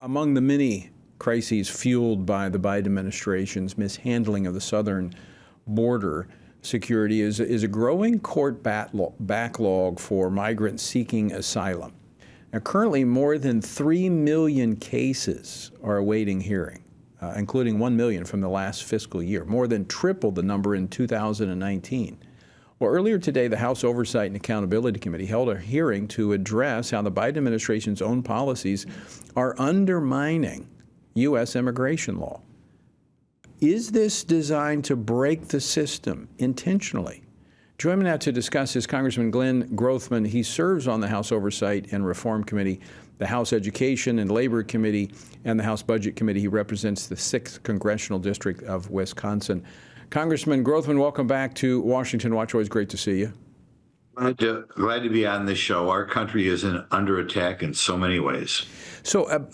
Among the many crises fueled by the Biden administration's mishandling of the southern border security is a growing court backlog for migrants seeking asylum. Now, currently, more than 3 million cases are awaiting hearing, including 1 million from the last fiscal year, more than triple the number in 2019. Well, earlier today, the House Oversight and Accountability Committee held a hearing to address how the Biden administration's own policies are undermining U.S. immigration law. Is this designed to break the system intentionally? Joining me now to discuss is Congressman Glenn Grothman. He serves on the House Oversight and Reform Committee, the House Education and Labor Committee, and the House Budget Committee. He represents the 6th Congressional District of Wisconsin. Congressman Grothman, welcome back to Washington Watch. Always great to see you. Glad to be on this show. Our country is under attack in so many ways. So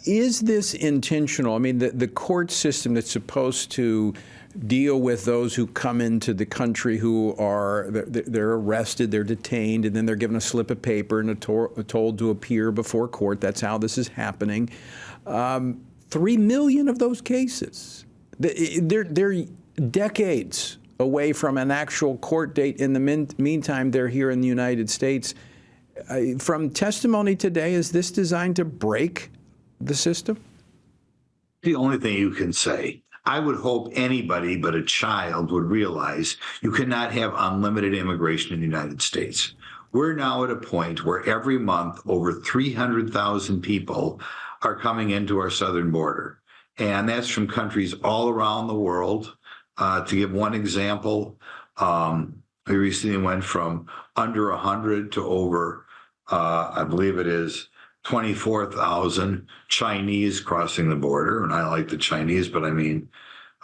is this intentional? I mean, the court system that's supposed to deal with those who come into the country who they're arrested, they're detained, and then they're given a slip of paper and told to appear before court. That's how this is happening. 3 million of those cases. They're decades away from an actual court date. In the meantime, they're here in the United States. From testimony today, is this designed to break the system? The only thing you can say. I would hope anybody but a child would realize you cannot have unlimited immigration in the United States. We're now at a point where every month over 300,000 people are coming into our southern border. And that's from countries all around the world. To give one example, we recently went from under 100 to over, I believe it is 24,000 Chinese crossing the border. And I like the Chinese, but I mean,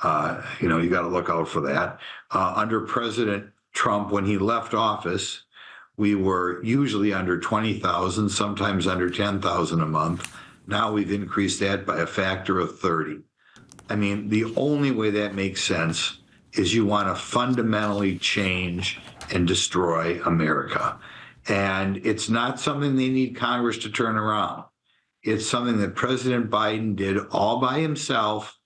you got to look out for that. Under President Trump, when he left office, we were usually under 20,000, sometimes under 10,000 a month. Now we've increased that by a factor of 30. I mean, the only way that makes sense is you want to fundamentally change and destroy America. And it's not something they need Congress to turn around. It's something that President Biden did all by himself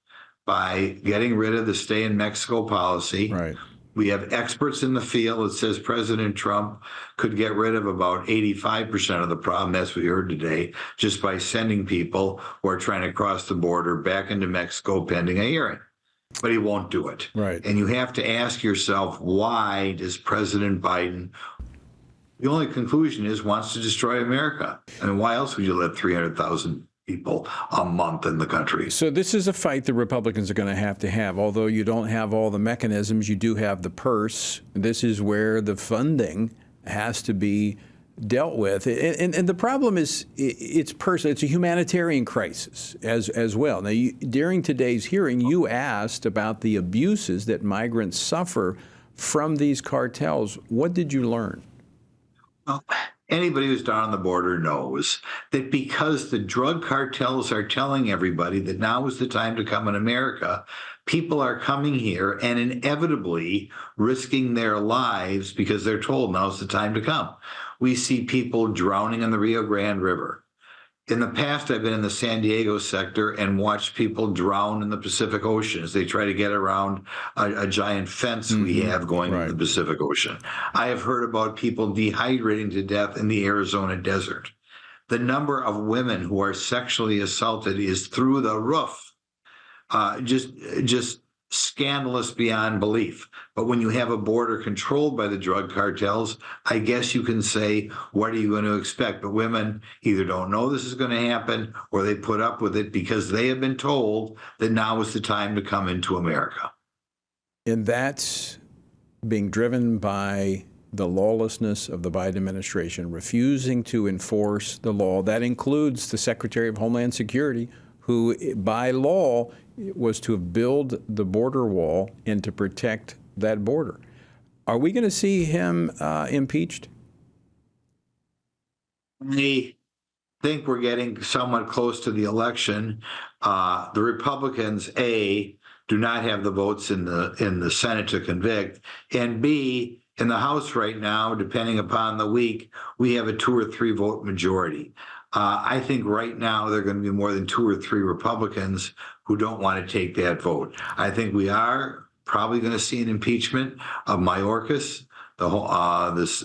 by getting rid of the stay in Mexico policy. Right. We have experts in the field that says President Trump could get rid of about 85% of the problem. That's what you heard today, just by sending people who are trying to cross the border back into Mexico pending a hearing. But he won't do it. Right. And you have to ask yourself, why does President Biden, the only conclusion is, wants to destroy America? I mean, why else would you let 300,000 people a month in the country? So this is a fight the Republicans are going to have. Although you don't have all the mechanisms, you do have the purse. This is where the funding has to be dealt with. And the problem is it's personal. It's a humanitarian crisis as well. Now, during today's hearing, you asked about the abuses that migrants suffer from these cartels. What did you learn? Well, anybody who's down on the border knows that because the drug cartels are telling everybody that now is the time to come in America, people are coming here and inevitably risking their lives because they're told now's the time to come. We see people drowning in the Rio Grande River. In the past, I've been in the San Diego sector and watched people drown in the Pacific Ocean as they try to get around a giant fence we have going in the Pacific Ocean. I have heard about people dehydrating to death in the Arizona desert. The number of women who are sexually assaulted is through the roof. Just scandalous beyond belief. But when you have a border controlled by the drug cartels, I guess you can say, what are you going to expect? But women either don't know this is going to happen or they put up with it because they have been told that now is the time to come into America. And that's being driven by the lawlessness of the Biden administration, refusing to enforce the law. That includes the Secretary of Homeland Security, who by law was to build the border wall and to protect that border. Are we going to see him impeached? I think we're getting somewhat close to the election. The Republicans, A, do not have the votes in the Senate to convict, and B, in the House right now, depending upon the week, we have a 2 or 3 vote majority. I think right now there are going to be more than 2 or 3 Republicans who don't want to take that vote. I think we are probably going to see an impeachment of Mayorkas, the whole this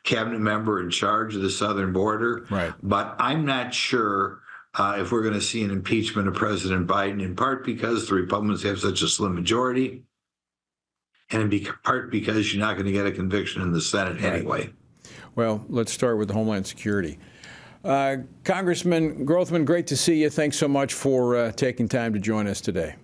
cabinet member in charge of the southern border. Right. But I'm not sure if we're going to see an impeachment of President Biden, in part because the Republicans have such a slim majority, and in part because you're not going to get a conviction in the Senate anyway. Well, let's start with Homeland Security. Congressman Grothman, great to see you. Thanks so much for taking time to join us today.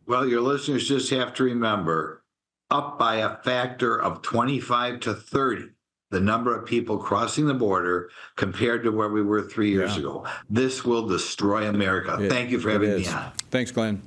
Well, your listeners just have to remember, up by a factor of 25 to 30, the number of people crossing the border compared to where we were 3 years ago. This will destroy America. Thank you for having me on. Thanks, Glenn.